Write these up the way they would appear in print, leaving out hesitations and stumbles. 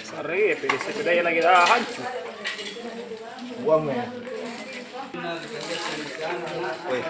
Sarip, pilih lagi dah hancur. Buang ya. Wih.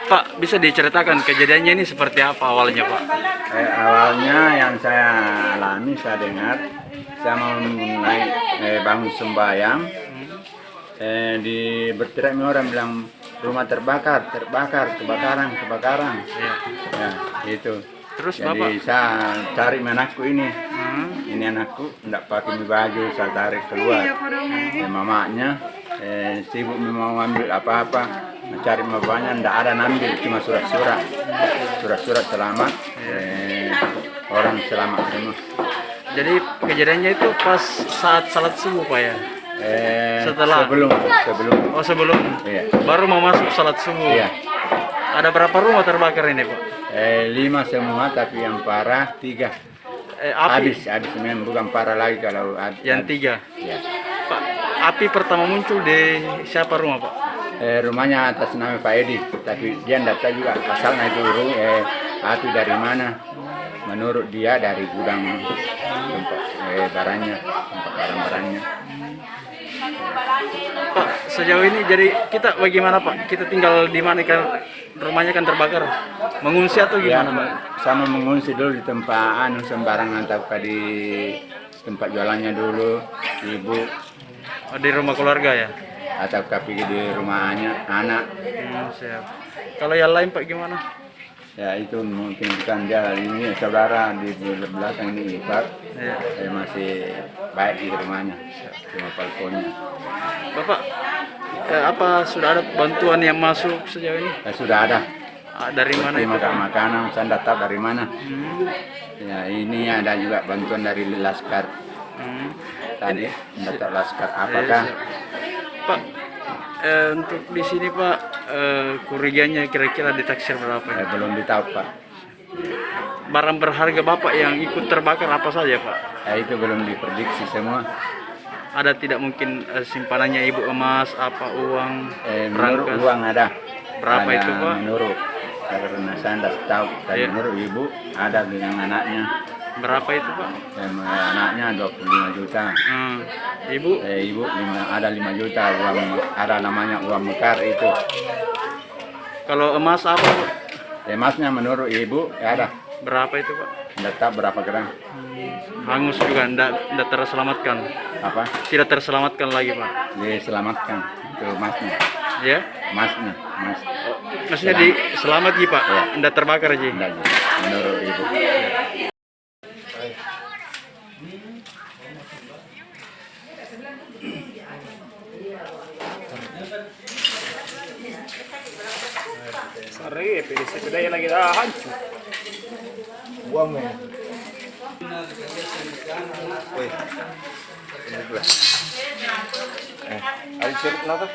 Pak, bisa diceritakan kejadiannya ini seperti apa awalnya, Pak? Awalnya yang saya alami, saya dengar, saya mau naik bangun sembahyang, di berteriak orang bilang rumah terbakar, kebakaran. Ya, itu. Terus jadi Bapak? Saya cari anakku ini. Ini anakku tidak pakai baju, saya tarik keluar. Mamanya sibuk mau ambil apa-apa, mencari bapaknya, tidak ada ngambil, cuma surat-surat selamat, orang selamat semua. Jadi kejadiannya itu pas saat salat subuh, Pak ya? Setelah? Sebelum. Oh, sebelum? Iya. Baru mau masuk salat subuh? Iya. Ada berapa rumah terbakar ini, Pak? 5 semua, tapi yang parah 3. Api? Habis memang bukan parah lagi kalau Yang 3? Ya. Pak, api pertama muncul di siapa rumah, Pak? Rumahnya atas nama Pak Edi, tapi dia tidak tahu juga asalnya itu api dari mana. Menurut dia dari gudang tempat barang-barangnya. Pak, sejauh ini jadi kita bagaimana, Pak? Kita tinggal di mana kan rumahnya kan terbakar? Mengungsi atau gimana, Pak? Sama mengungsi dulu di tempat sembarangan, atau di tempat jualannya dulu, ibu. Oh, di rumah keluarga ya? Atau di rumahnya anak. Siap. Kalau yang lain, Pak, gimana? Ya itu mungkin bukan dia, ini saudara di belakang ini Pak. Ya. Masih baik di rumahnya, cuma balkonnya. Bapak, apa sudah ada bantuan yang masuk sejauh ini? Sudah ada. Dari mana itu? Makanan, saya tidak tahu dari mana. Ya ini ada juga bantuan dari Laskar. Tadi tidak tahu Laskar apakah. Pak, untuk di sini Pak, kerugiannya kira-kira ditaksir berapa ya? Belum ditahu Pak. Barang berharga Bapak yang ikut terbakar apa saja, Pak? Itu belum diprediksi semua. Ada tidak mungkin simpanannya Ibu emas, apa uang, menurut uang ada. Berapa ada itu, Pak? Menurut, karena saya tidak tahu. Tapi menurut ibu ada dengan anaknya. Berapa itu, Pak? Anaknya 25 juta. Ibu? Ibu ada 5 juta uang, ada namanya uang mekar itu. Kalau emas apa, Pak? Emasnya menurut ibu ada. Berapa itu, Pak? Tidak tahu berapa gram. Hangus juga, tidak terselamatkan. Apa? Tidak terselamatkan lagi, Pak. Diselamatkan itu emasnya. Ya? Emasnya, emas. Maksudnya selamat gitu, Pak? Ya. Tidak terbakar aja? Tidak, menurut ibu. Sarip, pilih lagi dah hancur. Buang ya. Wih. Ini ada sirup kenapa?